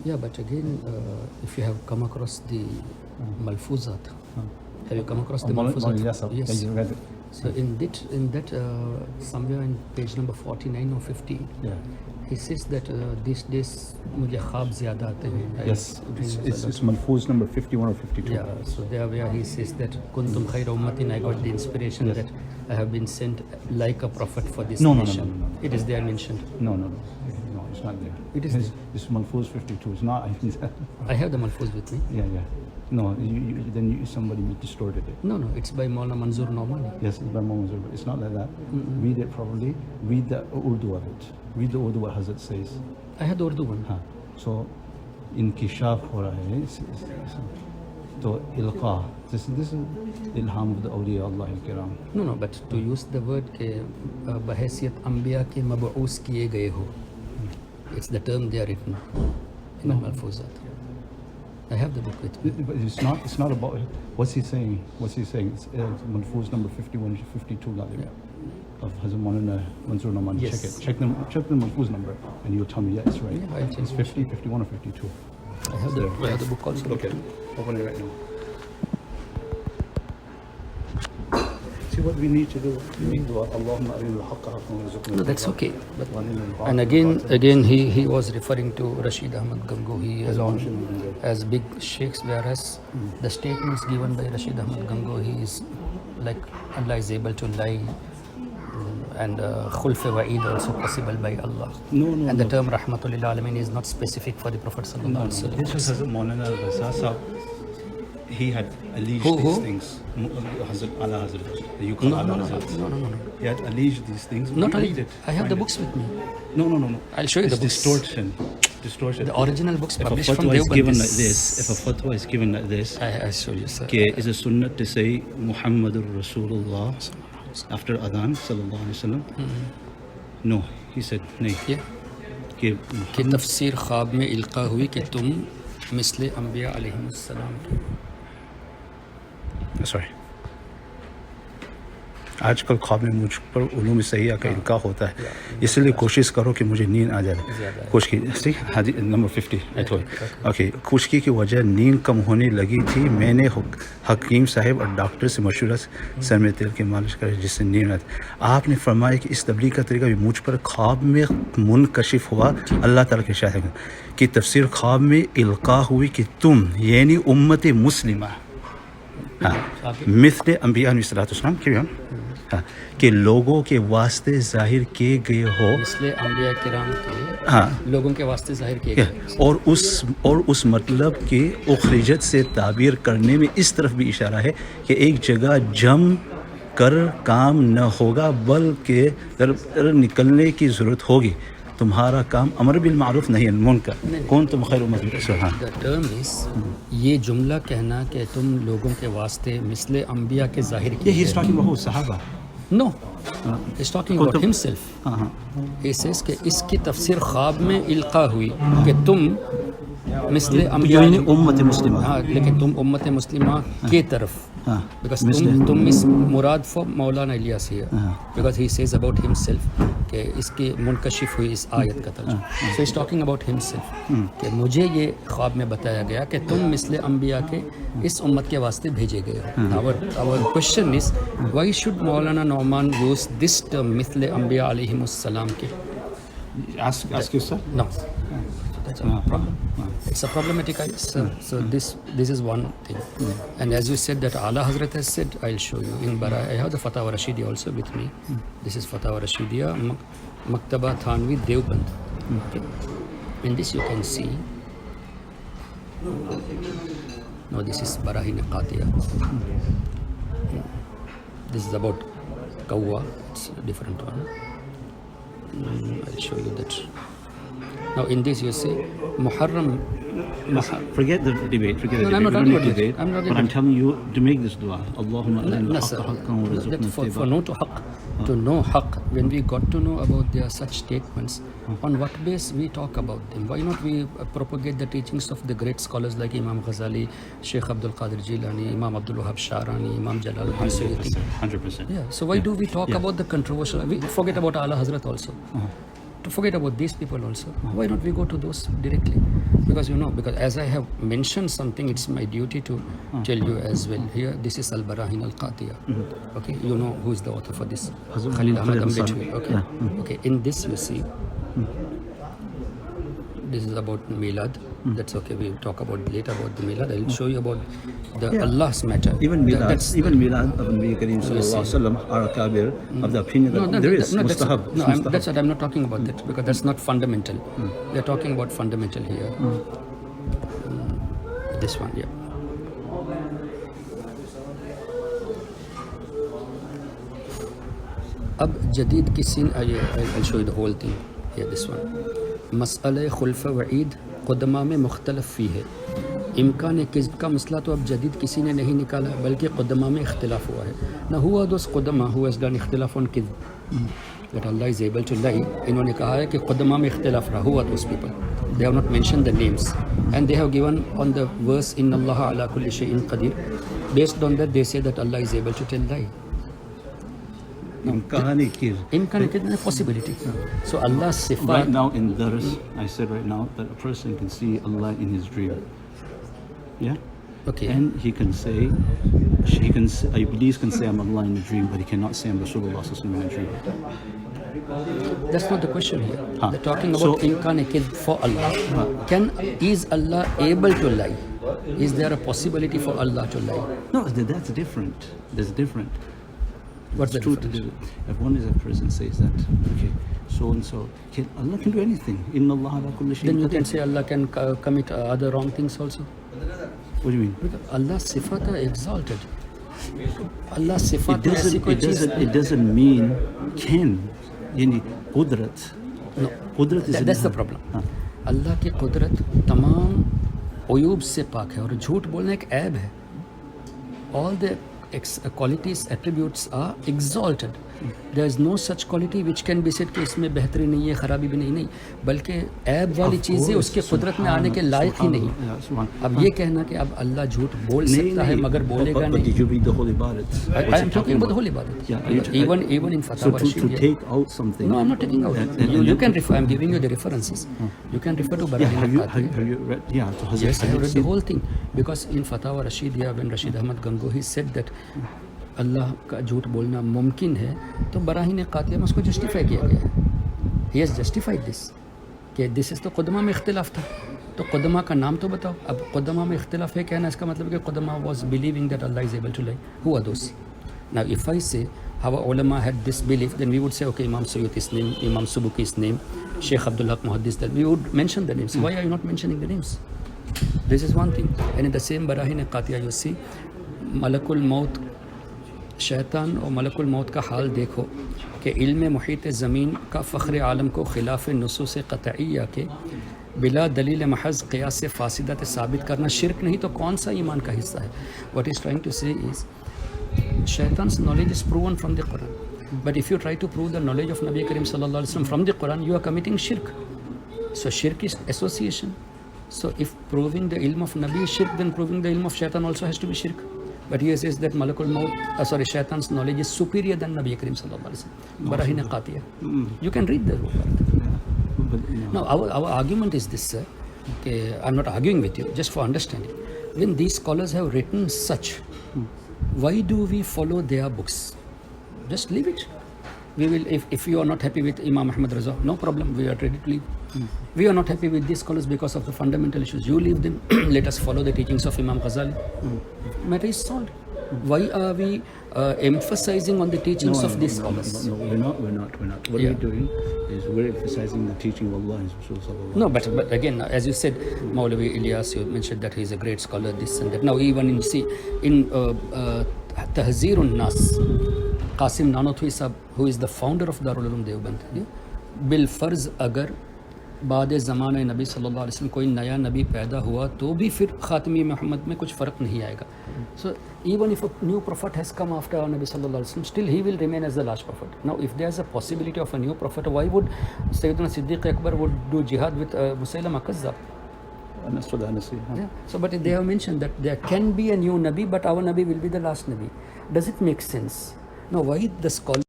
Yeah, but again, if you have come across the Malfuzat, have you come across the Malfuzat? Yes. You read it. So in that somewhere in page number 49 or 50, Yeah. he says that these days मुझे ख्वाब ज़्यादा आते हैं. Yes. It's Malfuz number 51 or 52. Yeah, so there where he says that kuntum khayra ummatin, I got the inspiration that I have been sent like a prophet for this nation. No. It is there mentioned. No, it's not there. It is there. It's Malfuz 52. It's not. I have the Malfuz with me. Yeah. No, then somebody distorted it. No, it's by Maulana Manzoor Nomani. Yes, it's by Manzoor. It's not like that. Read it properly. Read the Urdu of it. Read the Urdu what Hazrat says. I had the Urdu one. हाँ, so इनकिशाफ हो रहा है तो इल्का this is ilham of the awliya Allah kiram. No, but to use the word के बहैसियत अंबिया के मबऊस किए गए हो, it's the term they are written in Al-Malfuzat. I have the book with me. But it's not about what's he saying. It's Malfuz number 51 52 of Hazrat Maulana Manzoor Nomani. Yes. Check the Malfuz number and you'll tell me it's right. Yeah, I'll check. It's 50, 51 or 52. I have the book also. Look at it. Open it right now. See what we need to do. We need to do Allahumma arina al-haqqa haqqan warzuqna. No, that's okay. But, and again he was referring to Rashid Ahmad Gangohi as big sheikhs, whereas the statements given by Rashid Ahmad Gangohi is like Allah is able to lie, and khulf wa'id also possible by Allah. No. And the term Rahmatul Lil Alamin is not specific for the Prophet sallallahu alaihi wasallam. This was Hazrat Maulana al-Raza Sahab. He had alleged these things. Hazrat Allah Hazrat. You call Allah Hazrat. No. He had alleged these things. Not read only, it. I have Find the it. books with me. No. I'll show you It's the books. Distortion. The original books If a published from fatwa is given Deoband. like this, if a fatwa is given like this, I show you, sir. is a sunnah to say Muhammadur Rasulullah after Adhan sallallahu alaihi wasallam? No, he said no. Yeah. कि तफसीर ख्वाब में इल्का हुई कि तुम मिसले अंबिया अलैहिमुस्सलाम की. Sorry. आजकल ख्वाब में मुझ पर उलूम सहिया का इल्का होता है, इसलिए कोशिश करो कि मुझे नींद आ जाए. खुशकी हाजी नंबर 50 ओके. खुशकी की वजह नींद कम होने लगी थी. मैंने हकीम साहब और डॉक्टर से मशवरा सर में तेल की मालिश करे जिससे नींद आती. आपने फरमाया कि इस तबलीग का तरीका भी मुझ पर ख्वाब में मुनकशिफ हुआ. अल्लाह ताला के शाहिद की तफसीर ख्वाब में इल्का हुई कि तुम यानी उम्मत मुस्लिमा मिस्ल अंबिया अलैहिस्सलाम के लोगों के वास्ते जाहिर किए गए हो. मिसले अंबिया किराम के लोगों के वास्ते जाहिर किए गए. और उस मतलब की उखरिजत से ताबीर करने में इस तरफ भी इशारा है कि एक जगह जम कर काम न होगा बल्कि दर निकलने की ज़रूरत होगी. तुम्हारा काम अमर बिल मारूफ नहीं मुनकर कौन तुम खैर द टर्म इज ये जुमला कहना कि तुम लोगों के वास्ते मिसले अंबिया के जाहिर किए. He is talking about Sahaba. No, he is talking about himself. He says कि इसकी तफसीर ख्वाब में इल्का हुई कि तुम मिसले अंबिया उम्मत मुस्लिमा. लेकिन तुम उम्मत मुस्लिमा के तरफ, because तुम इस मुराद for Maulana Ilyas here, because he says about himself कि इसकी मुनकशिफ हुई इस आयत का तर्जुमा. so he's talking about himself कि मुझे ये ख्वाब में बताया गया कि तुम मिसले अंबिया के इस उम्मत के वास्ते भेजे गए हो. our question is why should Maulana Nauman use this term मिसले अंबिया अलैहिमुस्सलाम के? ask yourself. No. That's a problem. It's a problematic idea. So this is one thing. And as you said that Ala Hazrat has said, I'll show you in Bara. I have the Fatawa Rashidiya also with me. This is Fatawa Rashidiya, Maktaba Thanvi Deoband. Okay. In this you can see. No, this is Barahin Qatiya. This is about Kawwa. It's a different one. I'll show you that. Now in this you see Muharram. Forget the debate. Forget the No, I'm not debate. talking about it. I'm not But I'm telling you to make this dua. Allahumma No, sir. For know to haqq, to know haqq, when we got to know about their such statements, on what base we talk about them? Why not we propagate the teachings of the great scholars like Imam Ghazali, Sheikh Abdul Qadir Jilani, Imam Abdul Wahab Sharani, Imam Jalaluddin Suyuti? 100%. Yeah. So why do we talk about the controversial? We forget about Ala Hazrat also. To forget about these people also. Why not we go to those directly? Because because because as I have mentioned something, it's my duty to tell you as well. Here, this is Al-Barahin Al-Qatiya. Okay, you know who is the author for this? Khalil Ahmad Ambedkar. Okay, okay. In this you see, this is about Milad. That's okay. We'll talk about later about the Milad. I'll show you about the Allah's matter. Even Milad, even Milad of Nabi Kareem Sallallahu Alaihi Wasallam are kabir of the opinion that there is mustahab. That's what I'm not talking about that, because that's not fundamental. We're talking about fundamental here. This one, yeah. अब जदीद की सीन I'll show you the whole thing here. This one, मसअला खुल्फ वईद क़ुदमा में मुख्तलफ फ़ी है. इम्कान किज़्ब का मसला तो अब जदीद किसी ने नहीं निकाला, बल्कि क़ुदमा में इख्तिलाफ हुआ है. ना हुआ दोस्त क़ुदमा हु हैज़ डन इख्तिलाफ ऑन किज़्ब that Allah is able to lie. इन्होंने कहा है कि क़ुदमा में इख्तिलाफ रहा हुआ those people. They have not mentioned the names, and they have given on the verse inna Allah ala kulli shay'in qadir. Based on that, they say that Allah is able to tell lie. Imkani is a possibility. So Allah's sifat. Right now in Dars, I said right now that a person can see Allah in his dream. Yeah? Okay. And he can say, Iblis can say I'm Allah in a dream, but he cannot say I'm Rasulullah in a dream. That's not the question here. They're talking about imkan kidb for Allah. Is Allah able to lie? Is there a possibility for Allah to lie? No, that's different. There's different. What's the difference? If one is a person says that, okay, so and so, Allah can do anything. Inna Allah ala kulli shay'in. Then you can say Allah can commit other wrong things also. What do you mean? Because Allah's sifat are exalted. Allah's sifat it doesn't mean can. Yani qudrat. No. Qudrat is that's the problem. Allah की कुदरत तमाम उयूब से पाक है और झूठ बोलना एक ऐब है. All the qualities, attributes are exalted. There is no such quality which can be said कि इसमें बेहतरी नहीं है, खराबी भी नहीं, बल्कि ऐब वाली चीज़ें उसके कुदरत में आने के लायक ही नहीं. अब ये कहना कि अब अल्लाह झूठ बोल सकता है मगर बोलेगा नहीं. Did you read the Holy Ibadat? I am talking about the Holy Ibadat. Yeah, even in Fatawa Rashid. So to take out something. No, I'm not taking out. You can refer. I'm giving you the references. You can refer to Barahin Al-Qatiya. Have you read? Yeah. Yes, I have read the whole thing. Because in Fatawa Rashid, when Rashid Ahmad Gangohi said that अल्लाह का झूठ बोलना मुमकिन है, तो बराहीन क़ातिया में उसको justify किया गया है. ही हैज़ जस्टिफाइड दिस कि दिस इज़ तो क़ुदमा में इख्तिलाफ था. तो क़ुदमा का नाम तो बताओ. अब क़ुदमा में इख्तिलाफ है कहना इसका मतलब कि क़ुदमा was believing that Allah is able to lie. Who are those? Now if I say our ulama had this belief, then we would say okay, Imam Suyuti's name, Imam Subuki's name, Sheikh Abdul Haq Muhaddis, that we would mention the names. Why are you not mentioning the names? This is one thing. And in the same Barahin Qatiya you see Malakul Maut, शैतान और मलकुल मौत का हाल देखो कि इल्म मुहीत ज़मीन का फ़ख्र आलम को ख़िलाफ़ नुसूस क़तइया के बिला दलील महज़ क़ियास फ़ासिदत साबित करना शिरक नहीं तो कौन सा ईमान का हिस्सा है. What is trying to say is शैतान्स knowledge is proven from the Quran, but if you try to prove the knowledge of नबी करीम सल्लल्लाहु अलैहि वसल्लम from the Quran you are committing शिरक. सो शिरक is association. So if proving the इल्म of नबी शिरक, देन प्रूविंग द इल्म ऑफ शैतान ऑल्सो हैज़ टू बी शिरक. But he says that Malakul Maut, Shaitan's knowledge is superior than Nabi Karim Sallallahu Alaihi Wasallam. Barahin Qatiya. You can read the book. Now, our argument is this, sir. Okay, I'm not arguing with you, just for understanding. When these scholars have written such, why do we follow their books? Just leave it. We will, if you are not happy with Imam Ahmad Raza, no problem, we are ready to leave. We are not happy with these scholars because of the fundamental issues. You leave them. Let us follow the teachings of Imam Ghazali. Matter is solved. Why are we emphasizing on the teachings of these scholars? No, we're not. What we're doing is we're emphasizing the teaching of Allah and Rasul. No, but again, as you said, Maulavi Ilyas, you mentioned that he is a great scholar, this and that. Now, even in Tahzirun Nas, Qasim Nanothui Sahab, who is the founder of Darul Uloom Deoband, Bil Farz Agar बाद ज़माना नबी सल्लल्लाहु अलैहि वसल्लम कोई नया नबी पैदा हुआ तो भी फिर ख़ातमी मोहम्मद में कुछ फ़र्क नहीं आएगा. So even if a new prophet has come after our Nabi sallallahu alaihi wasallam, still he will remain as the last prophet. Now if there is a possibility of a new prophet, why would Sayyidina Siddiq Akbar would do jihad with Musaylama Kazzab? Yeah. So but they have mentioned that there can be a new Nabi, but our Nabi will be the last Nabi. Does it make sense? Now why the scholar